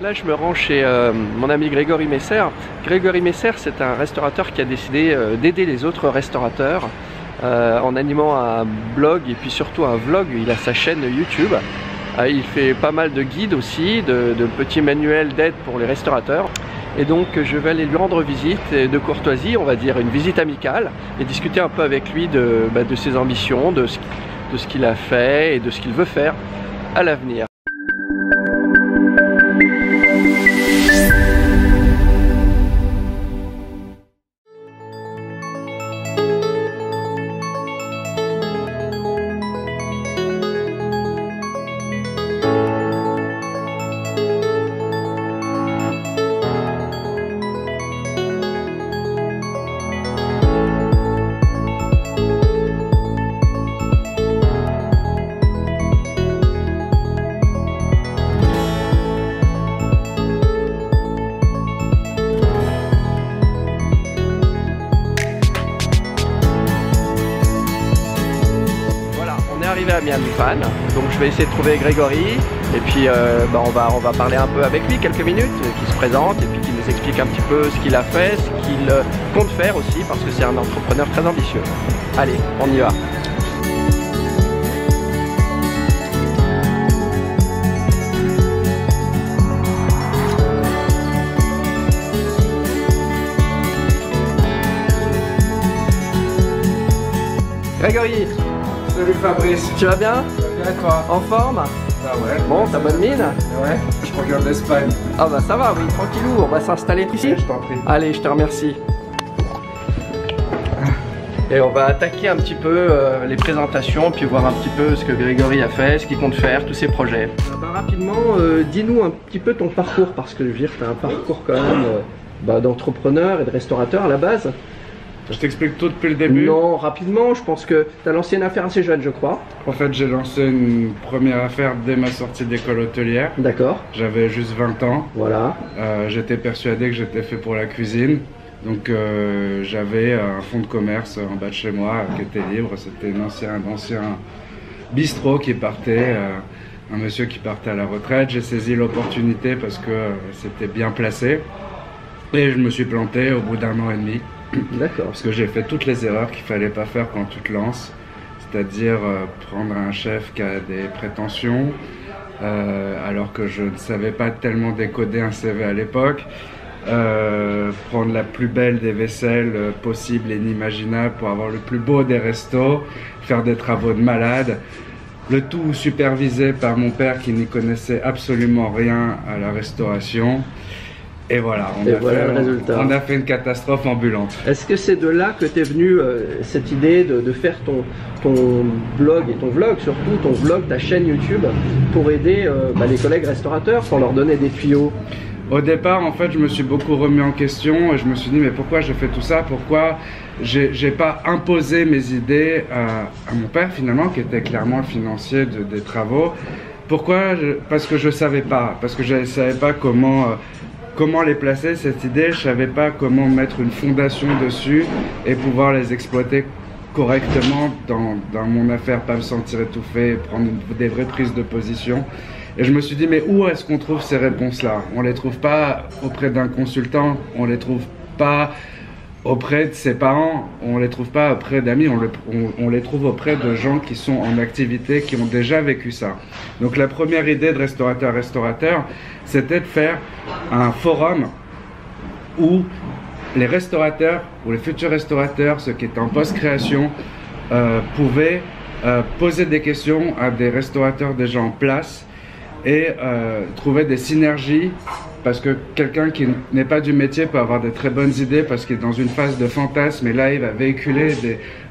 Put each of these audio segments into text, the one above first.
Là, je me rends chez mon ami Grégory Messer. Grégory Messer, c'est un restaurateur qui a décidé d'aider les autres restaurateurs en animant un blog et puis surtout un vlog. Il a sa chaîne YouTube. Il fait pas mal de guides aussi, de petits manuels d'aide pour les restaurateurs. Et donc, je vais aller lui rendre visite de courtoisie, on va dire une visite amicale, et discuter un peu avec lui de ses ambitions, de ce qu'il a fait et de ce qu'il veut faire à l'avenir. Arrivé à Miami Fan, donc je vais essayer de trouver Grégory et puis on va parler un peu avec lui quelques minutes, qu'il se présente et puis qu'il nous explique un petit peu ce qu'il a fait, ce qu'il compte faire aussi parce que c'est un entrepreneur très ambitieux. Allez, on y va. Grégory! Salut Fabrice. Tu vas bien? Ça va bien toi? En forme? Bah ouais. Bon, t'as bonne mine? Ouais, je reviens d'Espagne. Ah bah ça va, oui, tranquillou, on va s'installer ici. Je t'en prie. Allez, je te remercie. Et on va attaquer un petit peu les présentations, puis voir un petit peu ce que Grégory a fait, ce qu'il compte faire, tous ses projets. Rapidement, dis-nous un petit peu ton parcours, parce que je veux dire, tu as un parcours quand même d'entrepreneur et de restaurateur à la base. Je t'explique tout depuis le début. Non, rapidement, je pense que tu as lancé une affaire assez jeune, je crois. En fait, j'ai lancé une première affaire dès ma sortie d'école hôtelière. D'accord. J'avais juste 20 ans. Voilà. J'étais persuadé que j'étais fait pour la cuisine. Donc j'avais un fonds de commerce en bas de chez moi qui était libre. C'était un ancien bistrot qui partait, un monsieur qui partait à la retraite. J'ai saisi l'opportunité parce que c'était bien placé. Et je me suis planté au bout d'1 an et demi. D'accord. Parce que j'ai fait toutes les erreurs qu'il fallait pas faire quand tu te lances, c'est-à-dire prendre un chef qui a des prétentions, alors que je ne savais pas tellement décoder un CV à l'époque, prendre la plus belle des vaisselles possibles et inimaginables pour avoir le plus beau des restos, faire des travaux de malade, le tout supervisé par mon père qui n'y connaissait absolument rien à la restauration. Et voilà, on a fait une catastrophe ambulante. Est-ce que c'est de là que t'es venu cette idée de faire ton blog et ton vlog, surtout ton vlog, ta chaîne YouTube, pour aider les collègues restaurateurs, pour leur donner des tuyaux? Au départ, en fait, je me suis beaucoup remis en question et je me suis dit, mais pourquoi j'ai fait tout ça? Pourquoi j'ai pas imposé mes idées à mon père, finalement, qui était clairement le financier des travaux? Pourquoi? Parce que je savais pas. Parce que je savais pas comment les placer, cette idée, je savais pas comment mettre une fondation dessus et pouvoir les exploiter correctement dans mon affaire, pas me sentir étouffé, prendre des vraies prises de position. Et je me suis dit, mais où est-ce qu'on trouve ces réponses-là? On les trouve pas auprès d'un consultant, on les trouve pas auprès de ses parents, on les trouve pas auprès d'amis, on les trouve auprès de gens qui sont en activité, qui ont déjà vécu ça. Donc la première idée de restaurateur, c'était de faire un forum où les restaurateurs ou les futurs restaurateurs, ceux qui étaient en post-création, pouvaient poser des questions à des restaurateurs déjà en place et trouver des synergies, parce que quelqu'un qui n'est pas du métier peut avoir de très bonnes idées parce qu'il est dans une phase de fantasme, et là il va véhiculer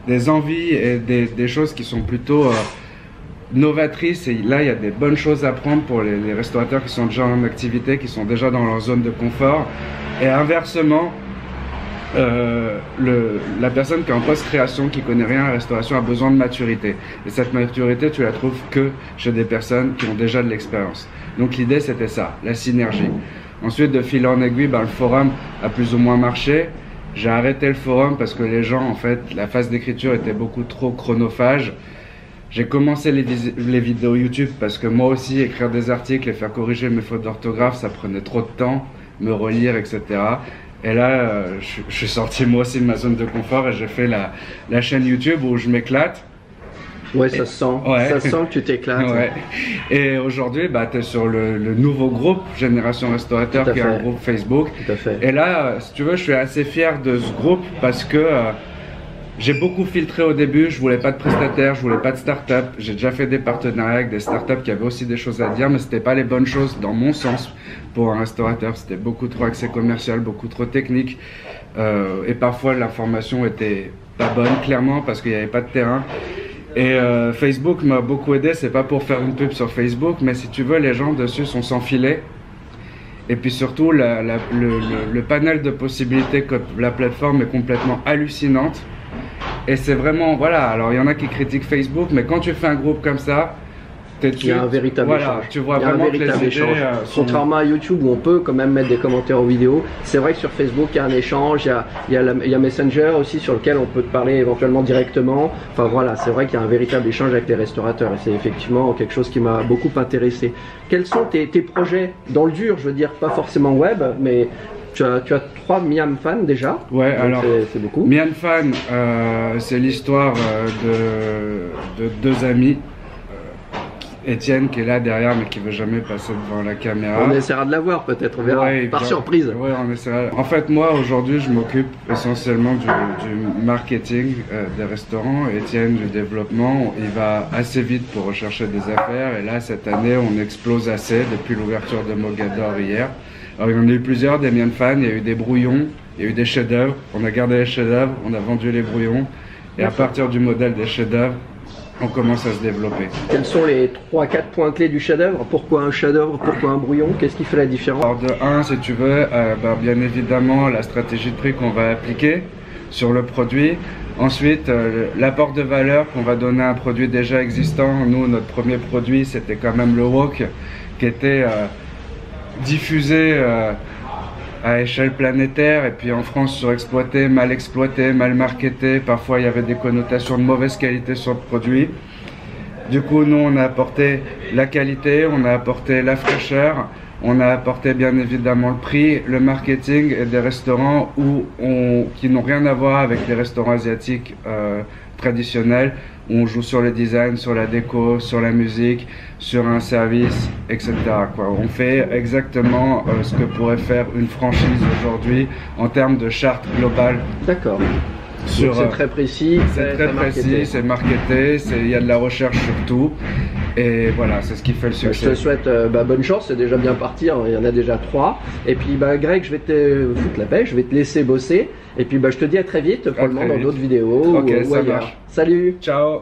des envies et des choses qui sont plutôt novatrices, et là il y a des bonnes choses à prendre pour les restaurateurs qui sont déjà en activité, qui sont déjà dans leur zone de confort. Et inversement, la personne qui est en post-création, qui connaît rien à la restauration, a besoin de maturité. Et cette maturité, tu la trouves que chez des personnes qui ont déjà de l'expérience. Donc l'idée, c'était ça, la synergie. Ensuite, de fil en aiguille, le forum a plus ou moins marché. J'ai arrêté le forum parce que les gens, en fait, la phase d'écriture était beaucoup trop chronophage. J'ai commencé les vidéos YouTube parce que moi aussi, écrire des articles et faire corriger mes fautes d'orthographe, ça prenait trop de temps, me relire, etc. Et là, je suis sorti moi aussi de ma zone de confort et j'ai fait la chaîne YouTube où je m'éclate. Ouais, ça se sent. Ouais. Ça se sent que tu t'éclates. Ouais. Et aujourd'hui, bah, tu es sur le nouveau groupe Génération Restaurateur, qui est un groupe Facebook. Tout à fait. Et là, si tu veux, je suis assez fier de ce groupe parce que j'ai beaucoup filtré au début. Je voulais pas de prestataires, je voulais pas de start-up. J'ai déjà fait des partenariats avec des start-up qui avaient aussi des choses à dire, mais c'était pas les bonnes choses dans mon sens pour un restaurateur. C'était beaucoup trop axé commercial, beaucoup trop technique. Et parfois, l'information était pas bonne, clairement, parce qu'il n'y avait pas de terrain. Et Facebook m'a beaucoup aidé, c'est pas pour faire une pub sur Facebook, mais si tu veux, les gens dessus sont sans filet. Et puis surtout, le panel de possibilités que la plateforme est complètement hallucinante. Et c'est vraiment, voilà, alors il y en a qui critiquent Facebook, mais quand tu fais un groupe comme ça, il y a un véritable échange. Tu vois vraiment que les idées, contrairement à YouTube où on peut quand même mettre des commentaires aux vidéos, c'est vrai que sur Facebook il y a un échange, il y a Messenger aussi sur lequel on peut te parler éventuellement directement. Enfin voilà, c'est vrai qu'il y a un véritable échange avec les restaurateurs et c'est effectivement quelque chose qui m'a beaucoup intéressé. Quels sont tes projets dans le dur, je veux dire, pas forcément web, mais tu as 3 Miam Fan déjà. Ouais, alors c'est beaucoup. Miam Fan, c'est l'histoire de deux amis. Étienne qui est là derrière mais qui veut jamais passer devant la caméra. On essaiera de la voir peut-être, on verra, par surprise. Ouais, on essaiera. En fait, moi aujourd'hui je m'occupe essentiellement du marketing des restaurants, Étienne du développement. Il va assez vite pour rechercher des affaires et là cette année on explose assez depuis l'ouverture de Mogador hier. Alors il y en a eu plusieurs, des Miam Fan, il y a eu des brouillons, il y a eu des chefs-d'œuvre, on a gardé les chefs-d'œuvre, on a vendu les brouillons et à partir du modèle des chefs-d'œuvre, on commence à se développer. Quels sont les 3-4 points clés du chef-d'œuvre? Pourquoi un chef-d'œuvre? Pourquoi un brouillon? Qu'est-ce qui fait la différence? Alors de 1, si tu veux, bien évidemment la stratégie de prix qu'on va appliquer sur le produit. Ensuite, l'apport de valeur qu'on va donner à un produit déjà existant. Nous, notre premier produit, c'était quand même le wok, qui était diffusé à échelle planétaire et puis en France surexploité, mal marketé. Parfois il y avait des connotations de mauvaise qualité sur le produit. Du coup nous on a apporté la qualité, on a apporté la fraîcheur, on a apporté bien évidemment le prix, le marketing et des restaurants qui n'ont rien à voir avec les restaurants asiatiques traditionnels. On joue sur le design, sur la déco, sur la musique, sur un service, etc. On fait exactement ce que pourrait faire une franchise aujourd'hui en termes de charte globale. D'accord. C'est très précis. C'est très précis, c'est marketé, il y a de la recherche sur tout. Et voilà, c'est ce qui fait le succès. Je te souhaite bonne chance, c'est déjà bien parti, hein, il y en a déjà 3. Et puis Greg, je vais te foutre la paix, je vais te laisser bosser. Et puis je te dis à très vite, probablement dans d'autres vidéos ou ailleurs. Marche. Salut. Ciao.